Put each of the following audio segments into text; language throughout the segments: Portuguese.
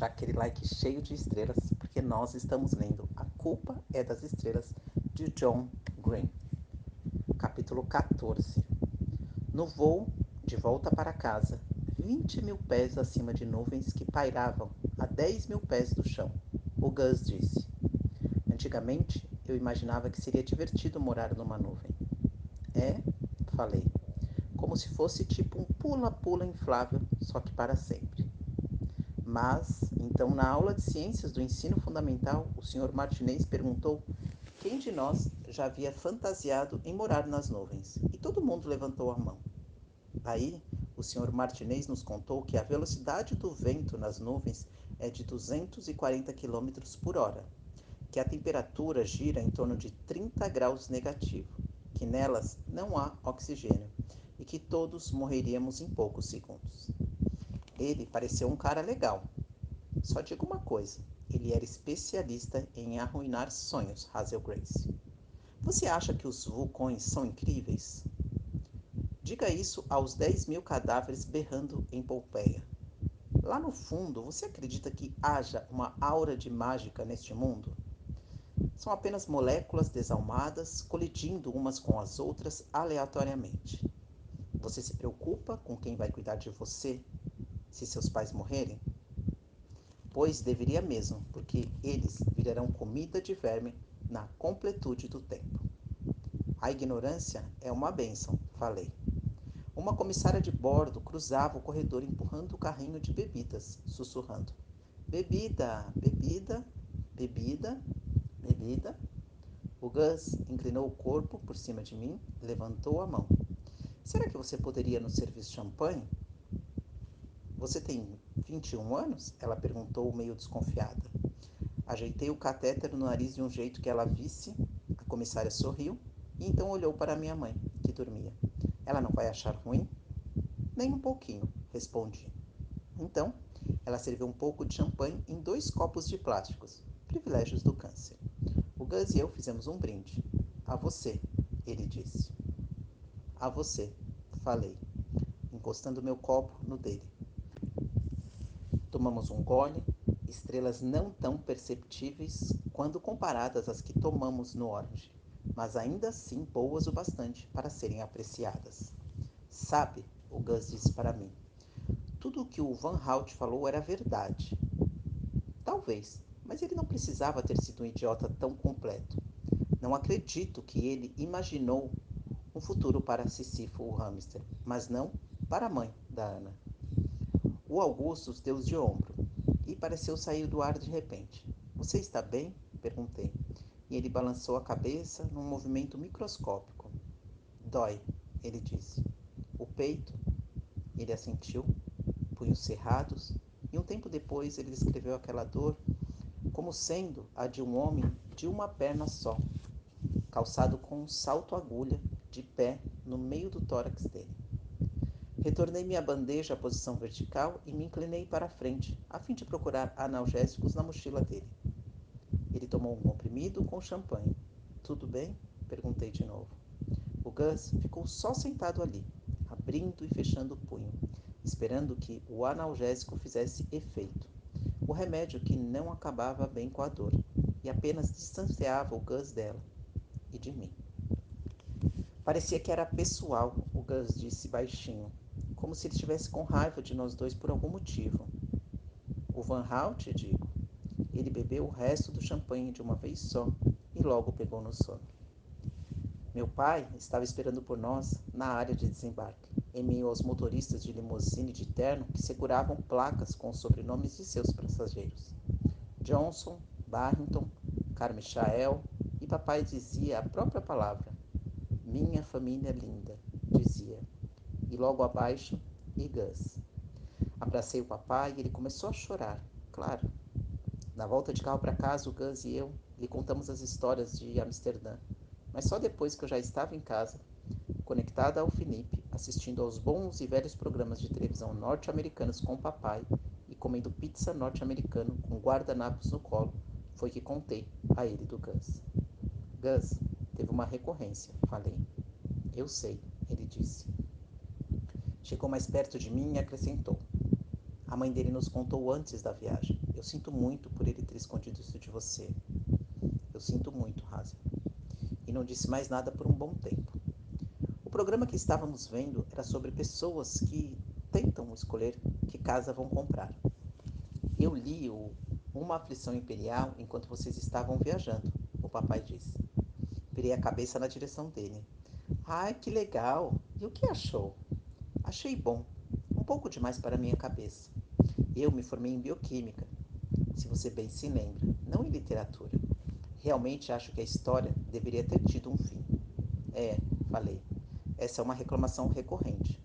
deixar aquele like cheio de estrelas, porque nós estamos lendo A Culpa é das Estrelas, de John Green. Capítulo 14. No voo, de volta para casa, 20 mil pés acima de nuvens que pairavam a 10 mil pés do chão, o Gus disse. Antigamente, eu imaginava que seria divertido morar numa nuvem. É, falei, como se fosse tipo um pula-pula inflável, só que para sempre. Mas, então, na aula de ciências do ensino fundamental, o Sr. Martinez perguntou quem de nós já havia fantasiado em morar nas nuvens, e todo mundo levantou a mão. Aí, o Sr. Martinez nos contou que a velocidade do vento nas nuvens é de 240 quilômetros por hora, que a temperatura gira em torno de 30 graus negativo, que nelas não há oxigênio e que todos morreríamos em poucos segundos. Ele pareceu um cara legal. Só digo uma coisa, ele era especialista em arruinar sonhos, Hazel Grace. Você acha que os vulcões são incríveis? Diga isso aos 10 mil cadáveres berrando em Pompeia. Lá no fundo, você acredita que haja uma aura de mágica neste mundo? São apenas moléculas desalmadas colidindo umas com as outras aleatoriamente. Você se preocupa com quem vai cuidar de você se seus pais morrerem? Pois deveria mesmo, porque eles virarão comida de verme na completude do tempo. A ignorância é uma bênção, falei. Uma comissária de bordo cruzava o corredor empurrando o carrinho de bebidas, sussurrando: Bebida, bebida, bebida, bebida. O Gus inclinou o corpo por cima de mim e levantou a mão. Será que você poderia nos servir champanhe? Você tem 21 anos? Ela perguntou, meio desconfiada. Ajeitei o catéter no nariz de um jeito que ela visse. A comissária sorriu e então olhou para minha mãe, que dormia. Ela não vai achar ruim? Nem um pouquinho, respondi. Então, ela serviu um pouco de champanhe em 2 copos de plásticos, privilégios do câncer. O Gus e eu fizemos um brinde. A você, ele disse. A você, falei, encostando meu copo no dele. Tomamos um gole, estrelas não tão perceptíveis quando comparadas às que tomamos no Orange, mas ainda assim boas o bastante para serem apreciadas. Sabe, o Gus disse para mim, tudo o que o Van Hout falou era verdade. Talvez, mas ele não precisava ter sido um idiota tão completo. Não acredito que ele imaginou um futuro para Sísifo o hamster, mas não para a mãe da Ana. O Augustus deu de ombro e pareceu sair do ar de repente. Você está bem? Perguntei. E ele balançou a cabeça num movimento microscópico. Dói, ele disse. O peito? Ele assentiu, punhos cerrados, e um tempo depois ele descreveu aquela dor como sendo a de um homem de uma perna só, calçado com um salto-agulha de pé no meio do tórax dele. Retornei minha bandeja à posição vertical e me inclinei para a frente, a fim de procurar analgésicos na mochila dele. Ele tomou um comprimido com champanhe. Tudo bem? Perguntei de novo. O Gus ficou só sentado ali, abrindo e fechando o punho, esperando que o analgésico fizesse efeito. O remédio que não acabava bem com a dor, e apenas distanciava o Gus dela e de mim. Parecia que era pessoal, o Gus disse baixinho, como se ele estivesse com raiva de nós dois por algum motivo. O Van Hout, digo. Ele bebeu o resto do champanhe de uma vez só e logo pegou no sono. Meu pai estava esperando por nós na área de desembarque, em meio aos motoristas de limusine de terno que seguravam placas com os sobrenomes de seus passageiros. Johnson, Barrington, Carmichael, e papai dizia a própria palavra. Minha família linda, dizia. E logo abaixo, e Gus. Abracei o papai e ele começou a chorar, claro. Na volta de carro para casa, o Gus e eu lhe contamos as histórias de Amsterdã, mas só depois que eu já estava em casa, conectada ao Felipe, assistindo aos bons e velhos programas de televisão norte-americanos com o papai e comendo pizza norte-americano com guardanapos no colo, foi que contei a ele do Gus. Gus teve uma recorrência, falei. Eu sei, ele disse. Chegou mais perto de mim e acrescentou. A mãe dele nos contou antes da viagem. Eu sinto muito por ele ter escondido isso de você. Eu sinto muito, Hazel. E não disse mais nada por um bom tempo. O programa que estávamos vendo era sobre pessoas que tentam escolher que casa vão comprar. Eu li o Uma Aflição Imperial enquanto vocês estavam viajando, o papai disse. Virei a cabeça na direção dele. Ai, que legal! E o que achou? Achei bom. Um pouco demais para minha cabeça. Eu me formei em bioquímica, se você bem se lembra, não em literatura. Realmente acho que a história deveria ter tido um fim. É, falei. Essa é uma reclamação recorrente.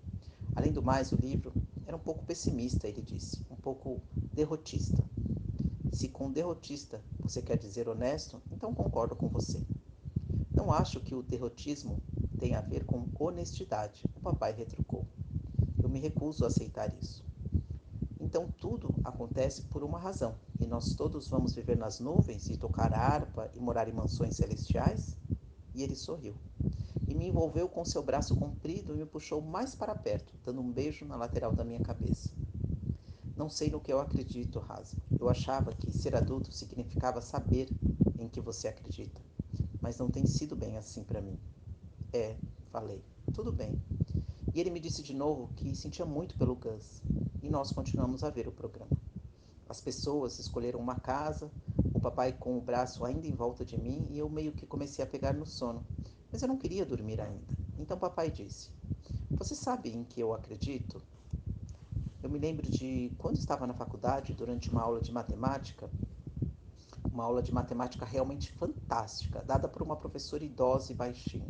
Além do mais, o livro era um pouco pessimista, ele disse, um pouco derrotista. Se com derrotista você quer dizer honesto, então concordo com você. Não acho que o derrotismo tenha a ver com honestidade, o papai retrucou. Eu me recuso a aceitar isso. Então tudo acontece por uma razão, e nós todos vamos viver nas nuvens e tocar harpa e morar em mansões celestiais? E ele sorriu. E me envolveu com seu braço comprido e me puxou mais para perto, dando um beijo na lateral da minha cabeça. Não sei no que eu acredito, Rasa. Eu achava que ser adulto significava saber em que você acredita, mas não tem sido bem assim para mim. É, falei. Tudo bem. E ele me disse de novo que sentia muito pelo Gus. E nós continuamos a ver o programa. As pessoas escolheram uma casa, o papai com o braço ainda em volta de mim e eu meio que comecei a pegar no sono. Mas eu não queria dormir ainda. Então papai disse: Você sabe em que eu acredito? Eu me lembro de quando estava na faculdade, durante uma aula de matemática realmente fantástica, dada por uma professora idosa e baixinha.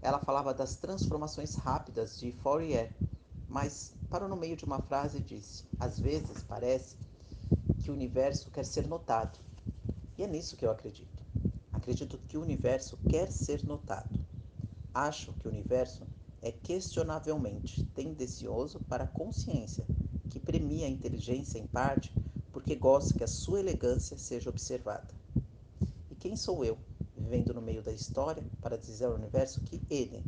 Ela falava das transformações rápidas de Fourier, mas parou no meio de uma frase e disse: Às vezes parece que o universo quer ser notado. E é nisso que eu acredito. Acredito que o universo quer ser notado. Acho que o universo é questionavelmente tendencioso para a consciência, que premia a inteligência em parte porque gosta que a sua elegância seja observada. E quem sou eu, vivendo no meio da história, para dizer ao universo que ele,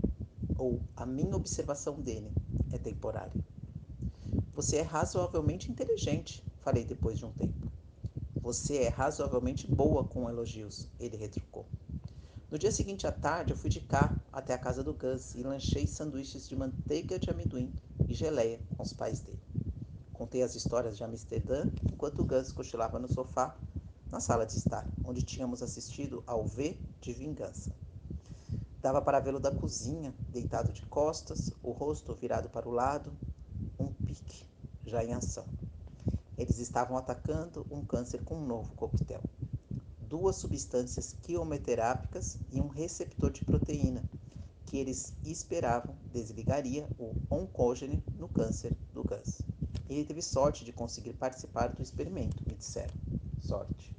ou a minha observação dele, é temporária? Você é razoavelmente inteligente, falei depois de um tempo. Você é razoavelmente boa com elogios, ele retrucou. No dia seguinte à tarde, eu fui de carro até a casa do Gus e lanchei sanduíches de manteiga de amendoim e geleia com os pais dele. Contei as histórias de Amsterdã enquanto o Gus cochilava no sofá na sala de estar, onde tínhamos assistido ao V de Vingança. Dava para vê-lo da cozinha, deitado de costas, o rosto virado para o lado, um pique já em ação. Eles estavam atacando um câncer com um novo coquetel. Duas substâncias quimioterápicas e um receptor de proteína, que eles esperavam desligaria o oncogene no câncer do Gus. Ele teve sorte de conseguir participar do experimento, me disseram. Sorte.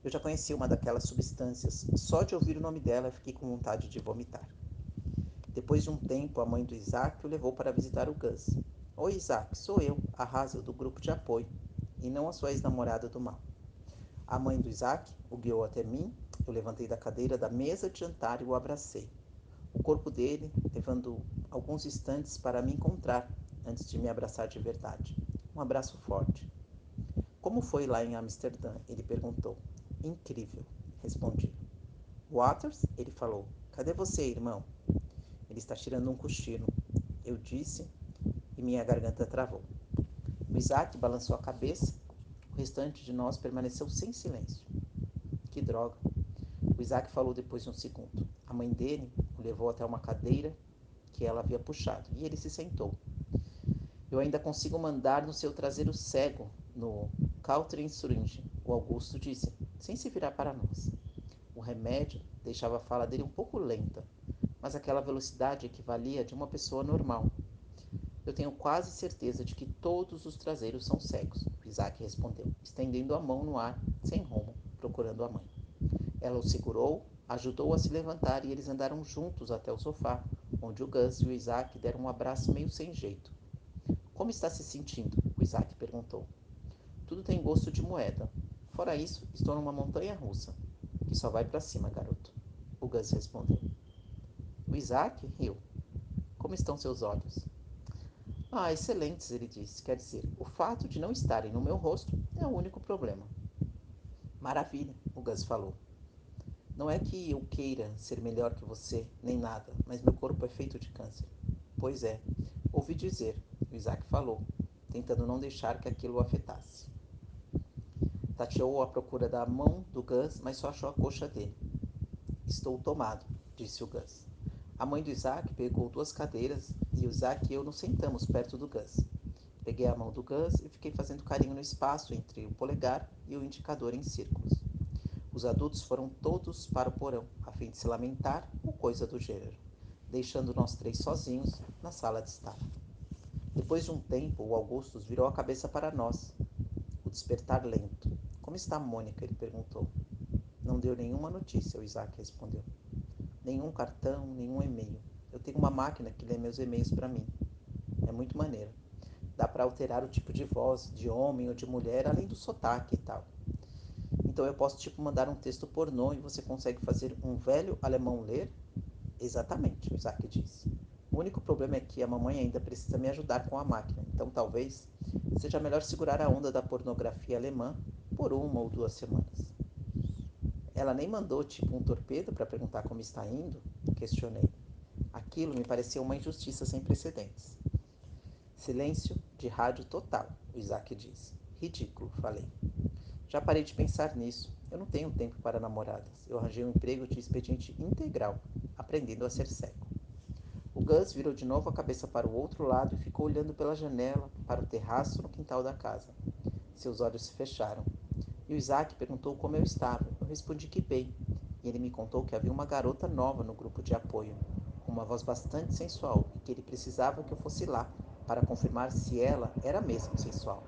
Eu já conhecia uma daquelas substâncias. Só de ouvir o nome dela fiquei com vontade de vomitar. Depois de um tempo, a mãe do Isaac o levou para visitar o Gus. Oi, Isaac, sou eu, a Hazel do grupo de apoio, e não a sua ex-namorada do mal. A mãe do Isaac o guiou até mim. Eu levantei da cadeira da mesa de jantar e o abracei. O corpo dele levando alguns instantes para me encontrar antes de me abraçar de verdade. Um abraço forte. Como foi lá em Amsterdã? Ele perguntou. Incrível, respondi. Waters? Ele falou. Cadê você, irmão? Ele está tirando um cochilo. Eu disse e minha garganta travou. O Isaac balançou a cabeça. O restante de nós permaneceu sem silêncio. Que droga. O Isaac falou depois de um segundo. A mãe dele o levou até uma cadeira que ela havia puxado e ele se sentou. Eu ainda consigo mandar no seu traseiro cego, no Caltrin Syringe, o Augusto disse, sem se virar para nós. O remédio deixava a fala dele um pouco lenta, mas aquela velocidade equivalia a de uma pessoa normal. Eu tenho quase certeza de que todos os traseiros são cegos, Isaac respondeu, estendendo a mão no ar, sem rumo, procurando a mãe. Ela o segurou, ajudou-o a se levantar e eles andaram juntos até o sofá, onde o Gus e o Isaac deram um abraço meio sem jeito. Como está se sentindo? O Isaac perguntou. Tudo tem gosto de moeda. Fora isso, estou numa montanha russa, que só vai para cima, garoto. O Gus respondeu. O Isaac riu. Como estão seus olhos? Ah, excelentes, ele disse. Quer dizer, o fato de não estarem no meu rosto é o único problema. Maravilha, o Gus falou. Não é que eu queira ser melhor que você, nem nada, mas meu corpo é feito de câncer. Pois é, ouvi dizer, o Isaac falou, tentando não deixar que aquilo o afetasse. Tateou à procura da mão do Gus, mas só achou a coxa dele. Estou tomado, disse o Gus. A mãe do Isaac pegou duas cadeiras e o Isaac e eu nos sentamos perto do Gus. Peguei a mão do Gus e fiquei fazendo carinho no espaço entre o polegar e o indicador em círculos. Os adultos foram todos para o porão, a fim de se lamentar ou coisa do gênero, deixando nós três sozinhos na sala de estar. Depois de um tempo, o Augustus virou a cabeça para nós. O despertar lento. Como está a Mônica? Ele perguntou. Não deu nenhuma notícia, o Isaac respondeu. Nenhum cartão, nenhum e-mail. Eu tenho uma máquina que lê meus e-mails para mim. É muito maneiro. Dá para alterar o tipo de voz, de homem ou de mulher, além do sotaque e tal. Então eu posso tipo mandar um texto pornô e você consegue fazer um velho alemão ler? Exatamente, o Isaac disse. O único problema é que a mamãe ainda precisa me ajudar com a máquina, então talvez seja melhor segurar a onda da pornografia alemã por 1 ou 2 semanas. Ela nem mandou tipo um torpedo para perguntar como está indo? Questionei. Aquilo me pareceu uma injustiça sem precedentes. Silêncio de rádio total, o Isaac disse. Ridículo, falei. Já parei de pensar nisso. Eu não tenho tempo para namoradas. Eu arranjei um emprego de expediente integral, aprendendo a ser cego. O Gus virou de novo a cabeça para o outro lado e ficou olhando pela janela para o terraço no quintal da casa. Seus olhos se fecharam. E o Isaac perguntou como eu estava. Eu respondi que bem. E ele me contou que havia uma garota nova no grupo de apoio, com uma voz bastante sensual, e que ele precisava que eu fosse lá para confirmar se ela era mesmo sensual.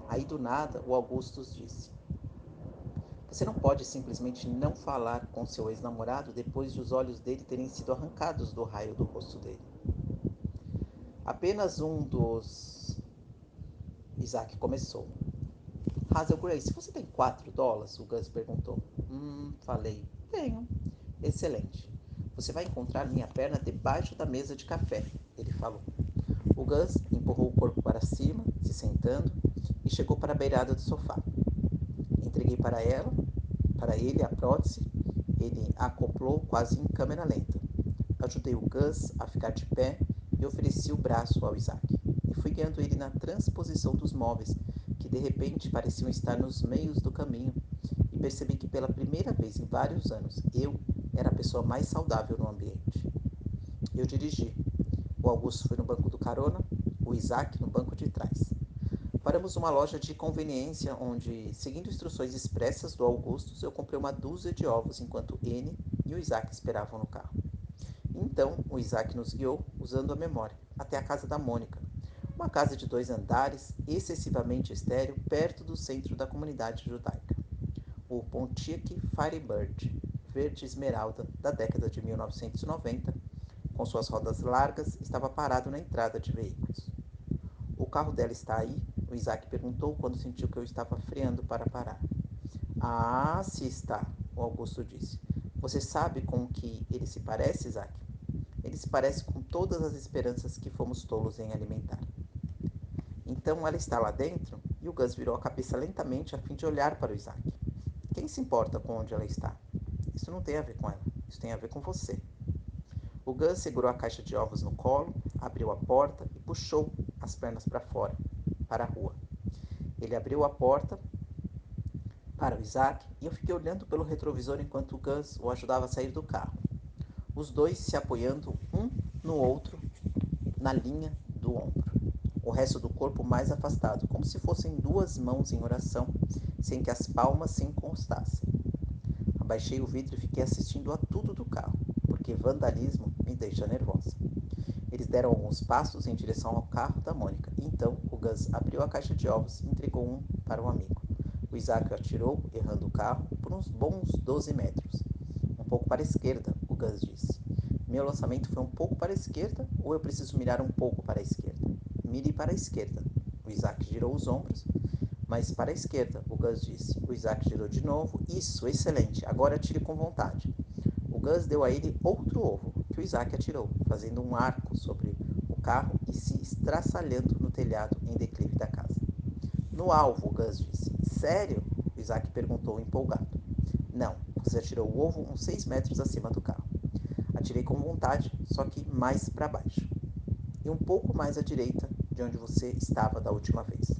Aí do nada, o Augustus disse: Você não pode simplesmente não falar com seu ex-namorado depois de os olhos dele terem sido arrancados do raio do rosto dele. Apenas um dos. Isaac começou. Hazel Grace, você tem $4? O Gus perguntou. Falei. Tenho. Excelente. Você vai encontrar minha perna debaixo da mesa de café, ele falou. O Gus empurrou o corpo para cima, se sentando, e chegou para a beirada do sofá. Entreguei para ele a prótese. Ele a acoplou quase em câmera lenta. Ajudei o Gus a ficar de pé e ofereci o braço ao Isaac. E fui guiando ele na transposição dos móveis, que de repente pareciam estar nos meios do caminho, e percebi que pela primeira vez em vários anos eu era a pessoa mais saudável no ambiente. Eu dirigi. O Augusto foi no banco do carona, o Isaac no banco de trás. Paramos numa loja de conveniência onde, seguindo instruções expressas do Augustus, eu comprei uma dúzia de ovos enquanto N e o Isaac esperavam no carro. Então, o Isaac nos guiou, usando a memória, até a casa da Mônica. Uma casa de 2 andares, excessivamente estéril, perto do centro da comunidade judaica. O Pontiac Firebird, verde esmeralda, da década de 1990, com suas rodas largas, estava parado na entrada de veículos. O carro dela está aí? O Isaac perguntou quando sentiu que eu estava freando para parar. Ah, se está, o Augusto disse. Você sabe com que ele se parece, Isaac? Ele se parece com todas as esperanças que fomos tolos em alimentar. Então ela está lá dentro? E o Gus virou a cabeça lentamente a fim de olhar para o Isaac. Quem se importa com onde ela está? Isso não tem a ver com ela. Isso tem a ver com você. O Gus segurou a caixa de ovos no colo, abriu a porta e puxou as pernas para fora, para a rua. Ele abriu a porta para o Isaac e eu fiquei olhando pelo retrovisor enquanto o Gus o ajudava a sair do carro. Os dois se apoiando um no outro na linha do ombro. O resto do corpo mais afastado, como se fossem duas mãos em oração, sem que as palmas se encostassem. Abaixei o vidro e fiquei assistindo a tudo do carro, porque vandalismo me deixa nervosa. Eles deram alguns passos em direção ao carro da Mônica. E então, o Gus abriu a caixa de ovos e entregou um para um amigo. O Isaac o atirou, errando o carro, por uns bons 12 metros. Um pouco para a esquerda, o Gus disse. Meu lançamento foi um pouco para a esquerda ou eu preciso mirar um pouco para a esquerda? Mire para a esquerda. O Isaac girou os ombros, mas para a esquerda, o Gus disse. O Isaac girou de novo. Isso, excelente. Agora atire com vontade. O Gus deu a ele outro ovo, que o Isaac atirou, fazendo um arco sobre o carro e se estraçalhando no telhado em declive da casa. No alvo, Gus disse. Sério? Isaac perguntou empolgado. Não, você atirou o ovo uns 6 metros acima do carro. Atirei com vontade, só que mais para baixo. E um pouco mais à direita de onde você estava da última vez.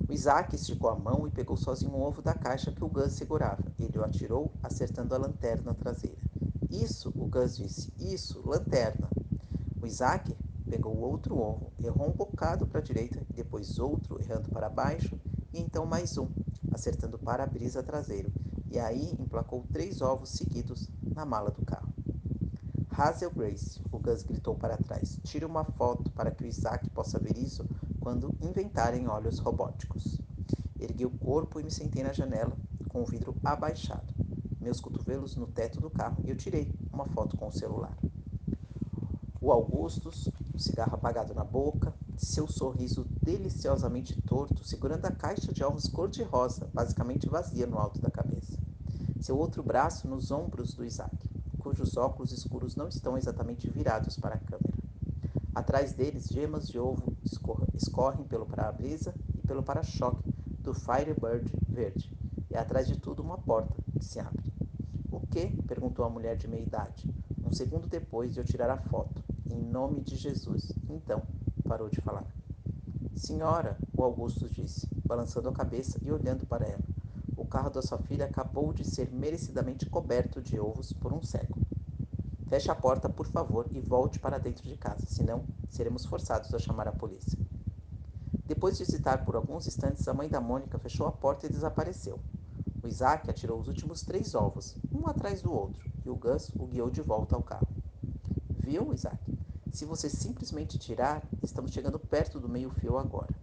O Isaac esticou a mão e pegou sozinho um ovo da caixa que o Gus segurava. Ele o atirou, acertando a lanterna traseira. Isso, o Gus disse. Isso, lanterna. O Isaac pegou outro ovo, errou um bocado para a direita, depois outro, errando para baixo, e então mais um, acertando o para-brisa traseiro. E aí emplacou 3 ovos seguidos na mala do carro. Hazel Grace, o Gus gritou para trás. Tire uma foto para que o Isaac possa ver isso quando inventarem olhos robóticos. Ergui o corpo e me sentei na janela, com o vidro abaixado, meus cotovelos no teto do carro, e eu tirei uma foto com o celular. O Augustus, um cigarro apagado na boca, seu sorriso deliciosamente torto, segurando a caixa de ovos cor-de-rosa, basicamente vazia no alto da cabeça. Seu outro braço nos ombros do Isaac, cujos óculos escuros não estão exatamente virados para a câmera. Atrás deles, gemas de ovo escorrem pelo para-brisa e pelo para-choque do Firebird verde. E atrás de tudo, uma porta que se abre. O que? Perguntou a mulher de meia idade, um segundo depois de eu tirar a foto. Em nome de Jesus. Então, parou de falar. Senhora, o Augusto disse, balançando a cabeça e olhando para ela. O carro da sua filha acabou de ser merecidamente coberto de ovos por um cego. Feche a porta, por favor, e volte para dentro de casa, senão seremos forçados a chamar a polícia. Depois de hesitar por alguns instantes, a mãe da Mônica fechou a porta e desapareceu. O Isaac atirou os últimos 3 ovos, um atrás do outro, e o Gus o guiou de volta ao carro. Viu, Isaac? Se você simplesmente tirar, estamos chegando perto do meio-fio agora.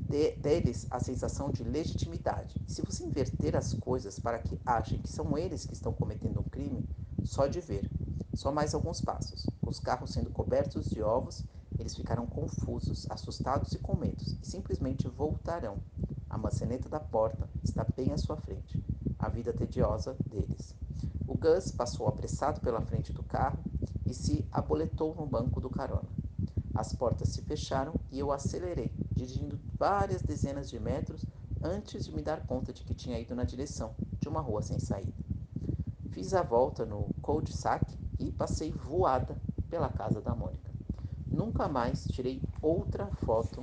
Dê-lhes a sensação de legitimidade. Se você inverter as coisas para que achem que são eles que estão cometendo um crime, só de ver. Só mais alguns passos. Com os carros sendo cobertos de ovos, eles ficarão confusos, assustados e com medo, e simplesmente voltarão. A maçaneta da porta está bem à sua frente. A vida tediosa deles. O Gus passou apressado pela frente do carro e se aboletou no banco do carona. As portas se fecharam e eu acelerei, dirigindo várias dezenas de metros antes de me dar conta de que tinha ido na direção de uma rua sem saída. Fiz a volta no cul-de-sac e passei voada pela casa da Mônica. Nunca mais tirei outra foto